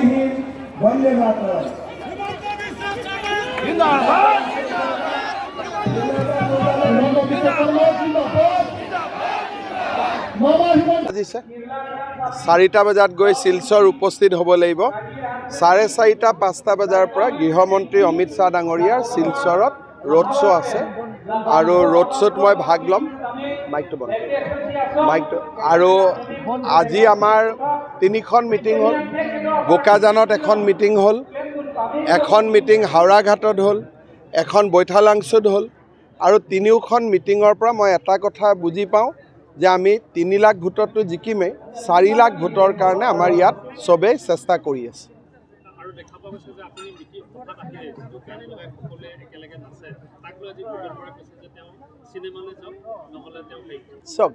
জয় হিন্দ, বন্দে মাতৰম। চাৰিটা বজাত গৈ শিলচৰ উপস্থিত হ'ব লাগিব। 4:30 5টা বজাৰ পৰা গৃহমন্ত্ৰী অমিত শ্বাহ ডাঙৰীয়াৰ শিলচৰত ৰোড শ্ব' আছে আৰু ৰোড শ্ব'ত মই ভাগ ল'ম। মাইকটো আৰু আজি আমাৰ 3খন মিটিং হ'ল। বোকাজানত এখন মিটিং হ'ল, এখন মিটিং হাওৰাঘাটত হ'ল, এখন বৈঠালাংছুত হ'ল আৰু 3খন মিটিঙৰ পৰা মই এটা কথা বুজি পাওঁ যে আমি 3 লাখ ভোটতো জিকিমেই, 4 লাখ ভোটৰ কাৰণে আমাৰ ইয়াত চবেই চেষ্টা কৰি আছে। চাওক,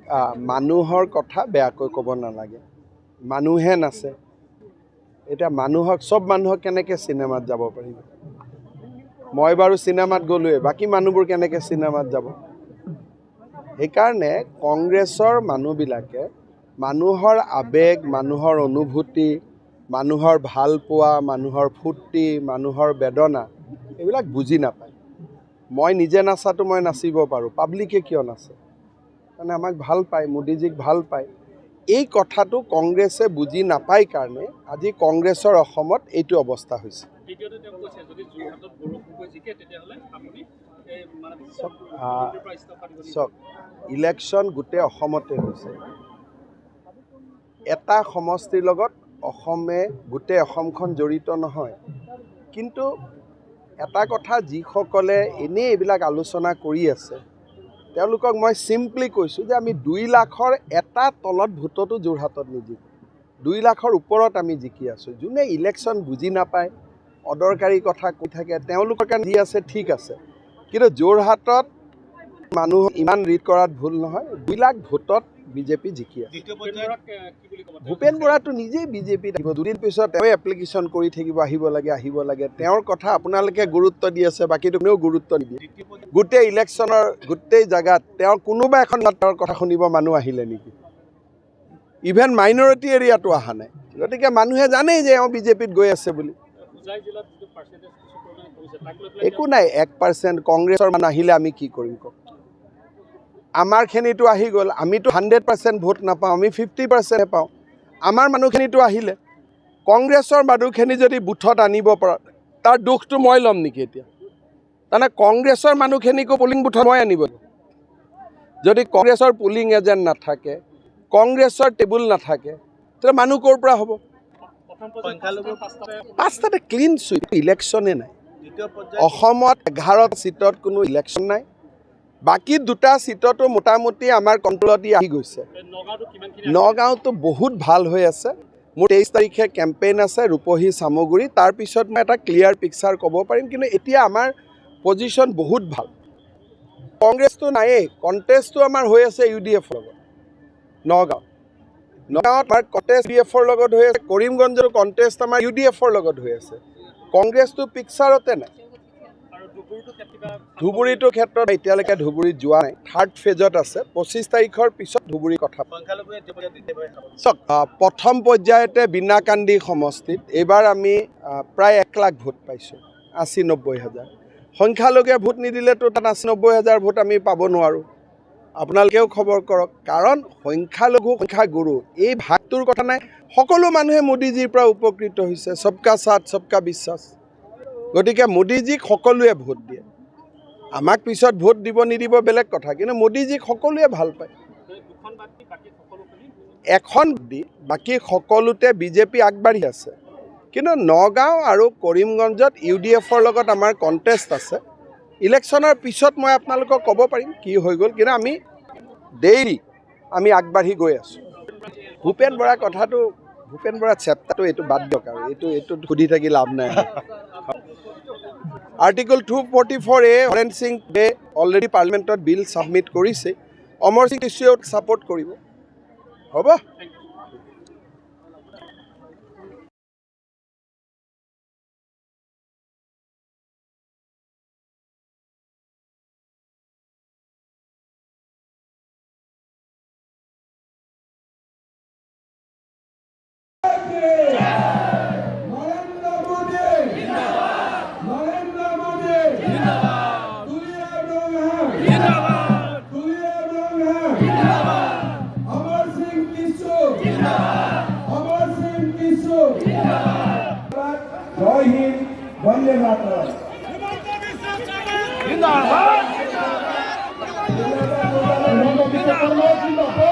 মানুহৰ কথা বেয়াকৈ ক'ব নালাগে। মানুহে নাচে, এতিয়া চব মানুহক কেনেকৈ চিনেমাত যাব পাৰিব? মই বাৰু চিনেমাত গ'লোৱে, বাকী মানুহবোৰ কেনেকৈ চিনেমাত যাব? সেইকাৰণে কংগ্ৰেছৰ মানুহবিলাকে মানুহৰ আৱেগ, মানুহৰ অনুভূতি, মানুহৰ ভাল পোৱা, মানুহৰ ফূৰ্তি, মানুহৰ বেদনা এইবিলাক বুজি নাপায়। মই নিজে নাচাটো মই নাচিব পাৰোঁ, পাব্লিকে কিয় নাচে? মানে আমাক ভাল পায়, মোদীজীক ভাল পায়। এই কথাটো কংগ্ৰেছে বুজি নাপায় কাৰণে আজি কংগ্ৰেছৰ অসমত এইটো অৱস্থা হৈছে। চাওক, ইলেকশ্যন গোটেই অসমতে হৈছে। এটা সমষ্টিৰ লগত গোটেই অসমখন জড়িত নহয়। কিন্তু এটা কথা, যিসকলে এনেই এইবিলাক আলোচনা কৰি আছে তেওঁলোকক মই চিম্পলি কৈছোঁ যে আমি 2 লাখৰ এটা তলত ভোটতো যোৰহাটত নিজিকোঁ, 2 লাখৰ ওপৰত আমি জিকি আছোঁ। যোনে ইলেকশ্যন বুজি নাপায়, অদৰকাৰী কথা কৈ থাকে, তেওঁলোকৰ কাৰণে যি আছে ঠিক আছে, কিন্তু যোৰহাটত মানুহ ইমান ৰিড কৰাত ভুল নহয়। 2 লাখ ভোটত বিজেপি জিকি আছে। ভূপেন বৰাটো নিজেই বিজেপিত আহিব, 2 দিন পিছত তেওঁ এপ্লিকেশ্যন কৰি থাকিব, আহিব লাগে। তেওঁৰ কথা আপোনালোকে গুৰুত্ব দি আছে, বাকীটো কোনেও গুৰুত্ব নিদিয়ে। গোটেই ইলেকশ্যনৰ গোটেই জেগাত তেওঁৰ কোনোবা এখন তেওঁৰ কথা শুনিব মানুহ আহিলে নেকি? ইভেন মাইনৰিটি এৰিয়াটো অহা নাই। গতিকে মানুহে জানেই যে এওঁ বিজেপিত গৈ আছে বুলি। একো নাই, 1% কংগ্ৰেছৰ মানুহ আহিলে আমি কি কৰিম কওক? আমাৰখিনিতো আহি গ'ল, আমিতো 100% ভোট নাপাওঁ, আমি 50% পাওঁ। আমাৰ মানুহখিনিতো আহিলে, কংগ্ৰেছৰ মানুহখিনি যদি বুথত আনিব পৰা, তাৰ দুখটো মই ল'ম নেকি এতিয়া? তাৰমানে কংগ্ৰেছৰ মানুহখিনিকো পুলিং বুথত মই আনিব লাগিব। যদি কংগ্ৰেছৰ পুলিং এজেণ্ট নাথাকে, কংগ্ৰেছৰ টেবুল নাথাকে, তেতিয়া মানুহ ক'ৰ পৰা হ'ব? 5টাতে ক্লিন চুইপ, ইলেকশ্যনে নাই। অসমত 11 চিটত কোনো ইলেকশ্যন নাই। বাকী 2টা চিটতো মোটামুটি আমাৰ কণ্ট্ৰলত আহি গৈছে। নগাঁওতো বহুত ভাল হৈ আছে। মোৰ 23 তাৰিখে কেম্পেইন আছে ৰূপহী চামগুৰি, তাৰপিছত মই এটা ক্লিয়াৰ পিকচাৰ ক'ব পাৰিম। কিন্তু এতিয়া আমাৰ পজিশ্যন বহুত ভাল। কংগ্ৰেছটো নায়েই, কণ্টেষ্টটো আমাৰ হৈ আছে UDFৰ লগত। নগাঁৱত আমাৰ কণ্টেষ্ট UDFৰ লগত হৈ আছে। কৰিমগঞ্জৰ কণ্টেষ্ট আমাৰ UDFৰ লগত হৈ আছে। কংগ্ৰেছটো পিকচাৰতে নাই। ধুবুৰীটোৰ ক্ষেত্ৰত এতিয়ালৈকে ধুবুৰীত যোৱা নাই, 3rd ফেজত আছে। 25 তাৰিখৰ পিছত ধুবুৰীৰ কথা চাওক। প্ৰথম পৰ্যায়তে বিনাকান্দি সমষ্টিত এইবাৰ আমি প্ৰায় 1 লাখ ভোট পাইছোঁ, 80-90 হাজাৰ। সংখ্যালঘুৱে ভোট নিদিলেতো তাত 80-90 হাজাৰ ভোট আমি পাব নোৱাৰোঁ। আপোনালোকেও খবৰ কৰক, কাৰণ সংখ্যালঘু সংখ্যাগুৰু এই ভাগটোৰ কথা নাই। সকলো মানুহে মোদীজীৰ পৰা উপকৃত হৈছে, সবকা সাথ সবকা বিশ্বাস। গতিকে মোদীজীক সকলোৱে ভোট দিয়ে। আমাক পিছত ভোট দিব নিদিব বেলেগ কথা, কিন্তু মোদীজীক সকলোৱে ভাল পায়। এখন দি বাকী সকলোতে বিজেপি আগবাঢ়ি আছে। কিন্তু নগাঁও আৰু কৰিমগঞ্জত UDFৰ লগত আমাৰ কণ্টেষ্ট আছে। ইলেকশ্যনৰ পিছত মই আপোনালোকক ক'ব পাৰিম কি হৈ গ'ল, কিন্তু আমি ডেইলি আমি আগবাঢ়ি গৈ আছোঁ। ভূপেন বৰাৰ কথাটো, ভূপেন বৰাৰ চেপ্টাৰটো এইটো বাদ দিয়ক আৰু এইটো সুধি থাকি লাভ নাই। Article 244A Haren Singh already পাৰ্লিমেণ্টত বিল ছাবমিট কৰিছে। অমৰ সিং টিচিয়েও ছাপোৰ্ট কৰিব, হ'ব। জয় হিন্দ, বন্দে মাতৰম। জিন্দাবাদ। হিমন্ত বিশ্ব শৰ্মা জিন্দাবাদ।